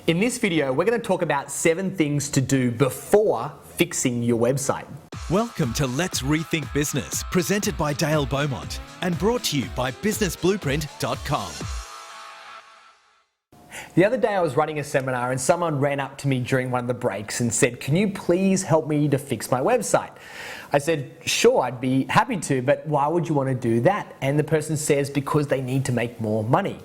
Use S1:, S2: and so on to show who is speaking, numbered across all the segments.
S1: In this video, we're going to talk about 7 things to do before fixing your website.
S2: Welcome to Let's Rethink Business, presented by Dale Beaumont and brought to you by businessblueprint.com.
S1: The other day I was running a seminar and someone ran up to me during one of the breaks and said, "Can you please help me to fix my website?" I said, "Sure, I'd be happy to, but why would you want to do that?" And the person says, "Because they need to make more money."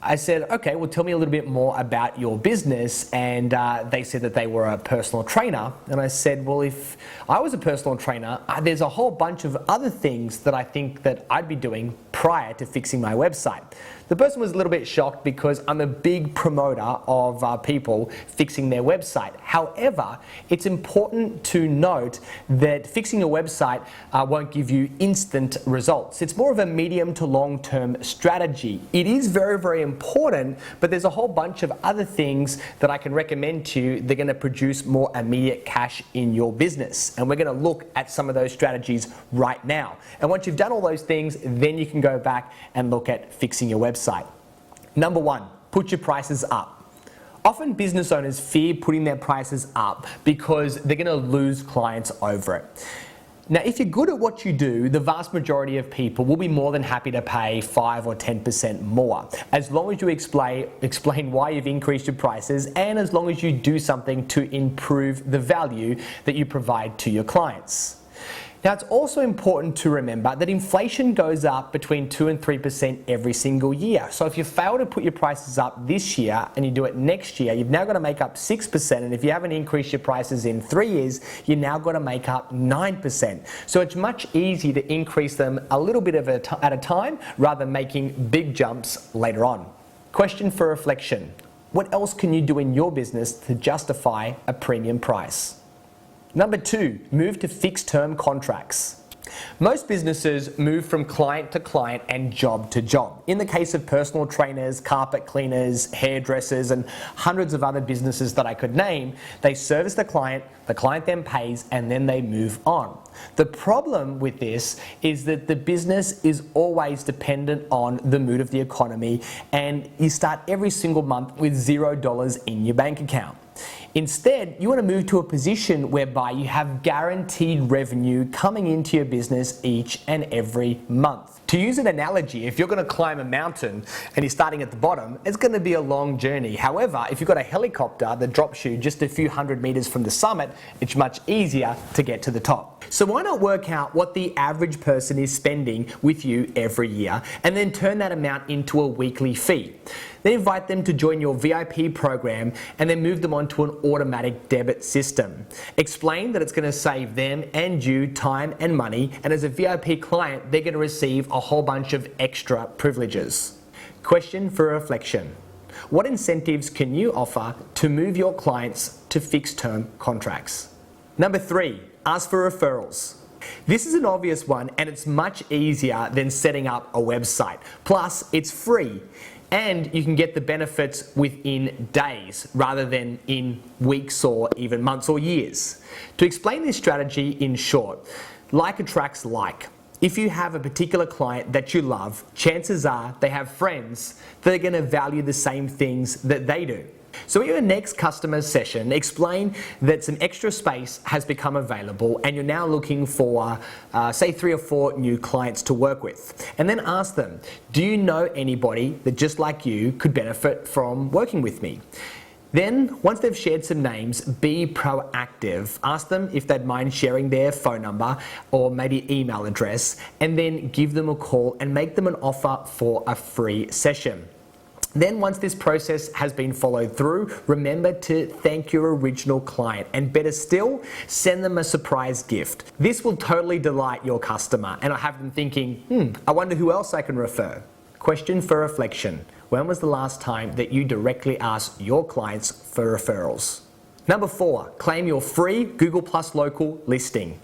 S1: I said, "Okay, well, tell me a little bit more about your business." And they said that they were a personal trainer. And I said, "Well, if I was a personal trainer, there's a whole bunch of other things that I think that I'd be doing prior to fixing my website." The person was a little bit shocked because I'm a big promoter of people fixing their website. However, it's important to note that fixing your website won't give you instant results. It's more of a medium to long-term strategy. It is very, very important, but there's a whole bunch of other things that I can recommend to you that are going to produce more immediate cash in your business. And we're going to look at some of those strategies right now. And once you've done all those things, then you can go back and look at fixing your website. Number 1, put your prices up. Often business owners fear putting their prices up because they're going to lose clients over it. Now, if you're good at what you do, the vast majority of people will be more than happy to pay 5 or 10% more, as long as you explain why you've increased your prices and as long as you do something to improve the value that you provide to your clients. Now, it's also important to remember that inflation goes up between 2 and 3% every single year. So if you fail to put your prices up this year and you do it next year, you've now got to make up 6%. And if you haven't increased your prices in 3 years, you're now got to make up 9%. So it's much easier to increase them a little bit at a time rather than making big jumps later on. Question for reflection. What else can you do in your business to justify a premium price? Number 2, move to fixed-term contracts. Most businesses move from client to client and job to job. In the case of personal trainers, carpet cleaners, hairdressers, and hundreds of other businesses that I could name, they service the client then pays, and then they move on. The problem with this is that the business is always dependent on the mood of the economy, and you start every single month with $0 in your bank account. Instead, you want to move to a position whereby you have guaranteed revenue coming into your business each and every month. To use an analogy, if you're going to climb a mountain and you're starting at the bottom, it's going to be a long journey. However, if you've got a helicopter that drops you just a few hundred meters from the summit, it's much easier to get to the top. So why not work out what the average person is spending with you every year and then turn that amount into a weekly fee? Then invite them to join your VIP program and then move them onto an automatic debit system. Explain that it's going to save them and you time and money, and as a VIP client, they're going to receive a whole bunch of extra privileges. Question for reflection. What incentives can you offer to move your clients to fixed-term contracts? Number 3, ask for referrals. This is an obvious one and it's much easier than setting up a website. Plus, it's free. And you can get the benefits within days rather than in weeks or even months or years. To explain this strategy in short, like attracts like. If you have a particular client that you love, chances are they have friends that are going to value the same things that they do. So in your next customer session, explain that some extra space has become available and you're now looking for, say, 3 or 4 new clients to work with. And then ask them, do you know anybody that just like you could benefit from working with me? Then, once they've shared some names, be proactive. Ask them if they'd mind sharing their phone number or maybe email address, and then give them a call and make them an offer for a free session. Then once this process has been followed through, remember to thank your original client, and better still, send them a surprise gift. This will totally delight your customer and I'll have them thinking, I wonder who else I can refer. Question for reflection. When was the last time that you directly asked your clients for referrals? Number 4, claim your free Google Plus Local listing.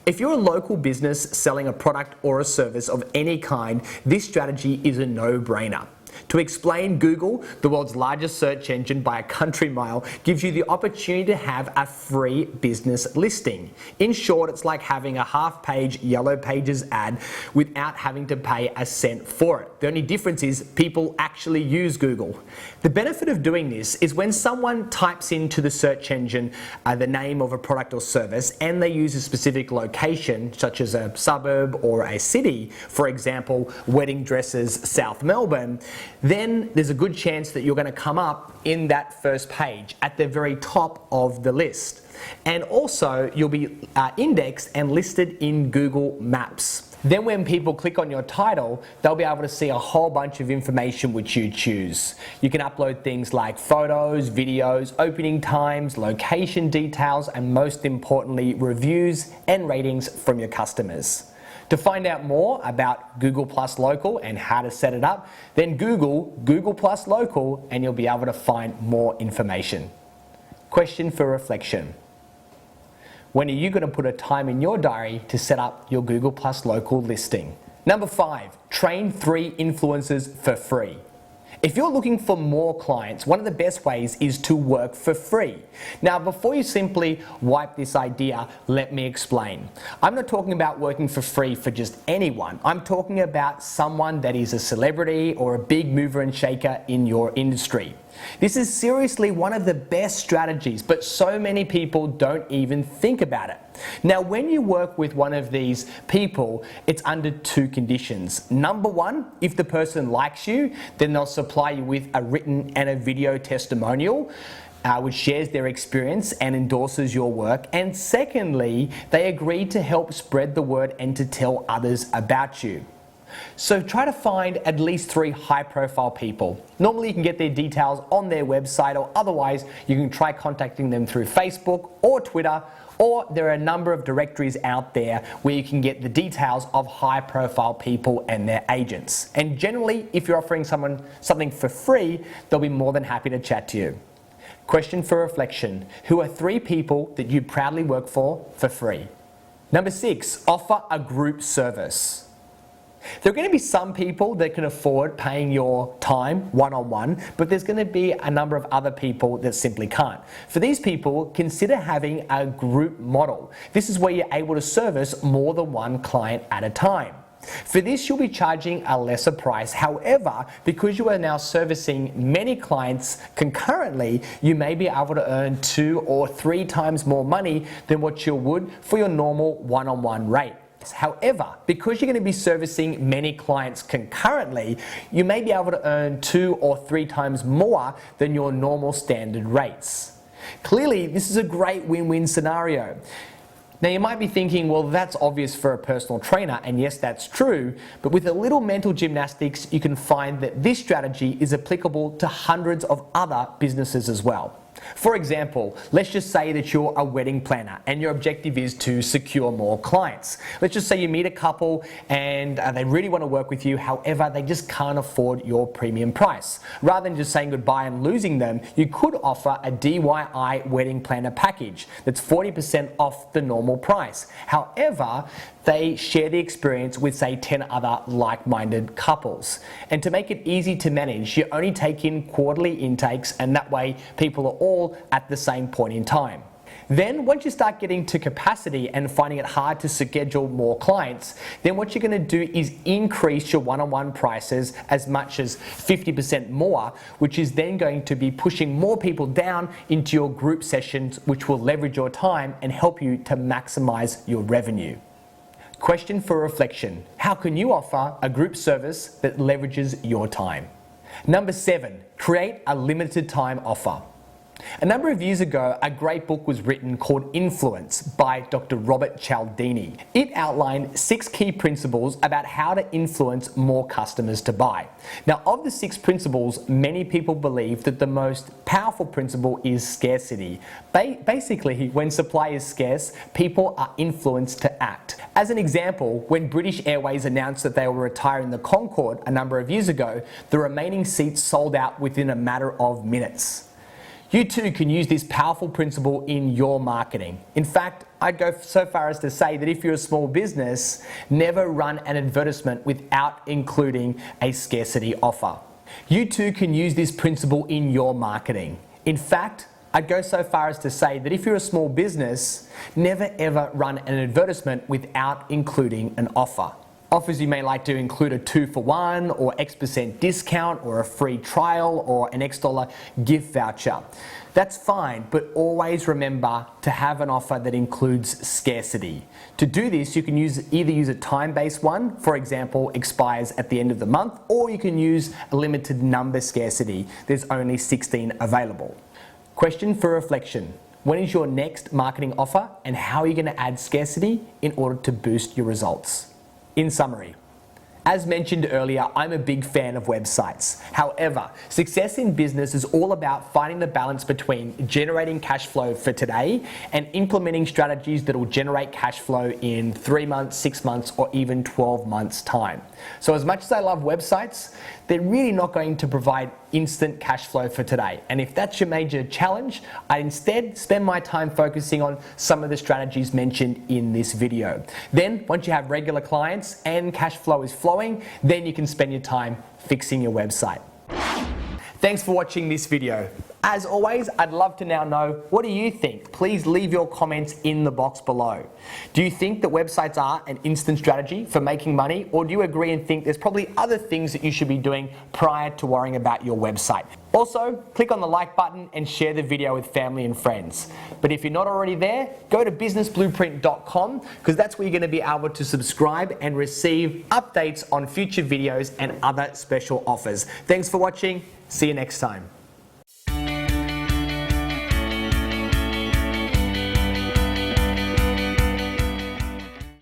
S1: If you're a local business selling a product or a service of any kind, this strategy is a no-brainer. To explain, Google, the world's largest search engine by a country mile, gives you the opportunity to have a free business listing. In short, it's like having a half-page Yellow Pages ad without having to pay a cent for it. The only difference is people actually use Google. The benefit of doing this is when someone types into the search engine the name of a product or service and they use a specific location, such as a suburb or a city, for example, wedding dresses, South Melbourne, then there's a good chance that you're going to come up in that first page at the very top of the list. And also you'll be indexed and listed in Google Maps. Then when people click on your title, they'll be able to see a whole bunch of information which you choose. You can upload things like photos, videos, opening times, location details, and most importantly, reviews and ratings from your customers. To find out more about Google Plus Local and how to set it up, then Google Google Plus Local and you'll be able to find more information. Question for reflection. When are you going to put a time in your diary to set up your Google Plus Local listing? Number 5, train 3 influencers for free. If you're looking for more clients, one of the best ways is to work for free. Now, before you simply wipe this idea, let me explain. I'm not talking about working for free for just anyone. I'm talking about someone that is a celebrity or a big mover and shaker in your industry. This is seriously one of the best strategies, but so many people don't even think about it. Now, when you work with one of these people, it's under 2 conditions. Number 1, if the person likes you, then they'll supply you with a written and a video testimonial, which shares their experience and endorses your work. And secondly, they agree to help spread the word and to tell others about you. So try to find at least 3 high-profile people. Normally you can get their details on their website, or otherwise you can try contacting them through Facebook or Twitter, or there are a number of directories out there where you can get the details of high-profile people and their agents. And generally, if you're offering someone something for free, they'll be more than happy to chat to you. Question for reflection. Who are 3 people that you proudly work for free? Number 6, offer a group service. There are going to be some people that can afford paying your time one-on-one, but there's going to be a number of other people that simply can't. For these people, consider having a group model. This is where you're able to service more than one client at a time. For this, you'll be charging a lesser price. However, because you are now servicing many clients concurrently, you may be able to earn 2 or 3 times more money than what you would for your normal one-on-one rate. However, because you're going to be servicing many clients concurrently, you may be able to earn 2 or 3 times more than your normal standard rates. Clearly, this is a great win-win scenario. Now you might be thinking, well, that's obvious for a personal trainer, and yes, that's true, but with a little mental gymnastics, you can find that this strategy is applicable to hundreds of other businesses as well. For example, let's just say that you're a wedding planner and your objective is to secure more clients. Let's just say you meet a couple and they really want to work with you, however, they just can't afford your premium price. Rather than just saying goodbye and losing them, you could offer a DIY wedding planner package that's 40% off the normal price. However, they share the experience with, say, 10 other like-minded couples. And to make it easy to manage, you only take in quarterly intakes, and that way people are all at the same point in time. Then once you start getting to capacity and finding it hard to schedule more clients, then what you're going to do is increase your one-on-one prices as much as 50% more, which is then going to be pushing more people down into your group sessions, which will leverage your time and help you to maximize your revenue. Question for reflection. How can you offer a group service that leverages your time? Number 7, create a limited time offer. A number of years ago, a great book was written called Influence by Dr. Robert Cialdini. It outlined 6 key principles about how to influence more customers to buy. Now, of the 6 principles, many people believe that the most powerful principle is scarcity. Basically, when supply is scarce, people are influenced to act. As an example, when British Airways announced that they were retiring the Concorde a number of years ago, the remaining seats sold out within a matter of minutes. You too can use this powerful principle in your marketing. In fact, I'd go so far as to say that if you're a small business, never run an advertisement without including a scarcity offer. You too can use this principle in your marketing. In fact, I'd go so far as to say that if you're a small business, never ever run an advertisement without including an offer. Offers you may like to include a 2-for-1 or X% discount or a free trial or an X dollar gift voucher. That's fine, but always remember to have an offer that includes scarcity. To do this, you can either use a time-based one, for example, expires at the end of the month, or you can use a limited number scarcity. There's only 16 available. Question for reflection. When is your next marketing offer and how are you going to add scarcity in order to boost your results? In summary, as mentioned earlier, I'm a big fan of websites. However, success in business is all about finding the balance between generating cash flow for today and implementing strategies that will generate cash flow in 3 months, 6 months, or even 12 months' time. So as much as I love websites, they're really not going to provide instant cash flow for today. And if that's your major challenge, I instead spend my time focusing on some of the strategies mentioned in this video. Then, once you have regular clients and cash flow is flowing, then you can spend your time fixing your website. Thanks for watching this video. As always, I'd love to now know, what do you think? Please leave your comments in the box below. Do you think that websites are an instant strategy for making money, or do you agree and think there's probably other things that you should be doing prior to worrying about your website? Also, click on the like button and share the video with family and friends. But if you're not already there, go to businessblueprint.com because that's where you're going to be able to subscribe and receive updates on future videos and other special offers. Thanks for watching. See you next time.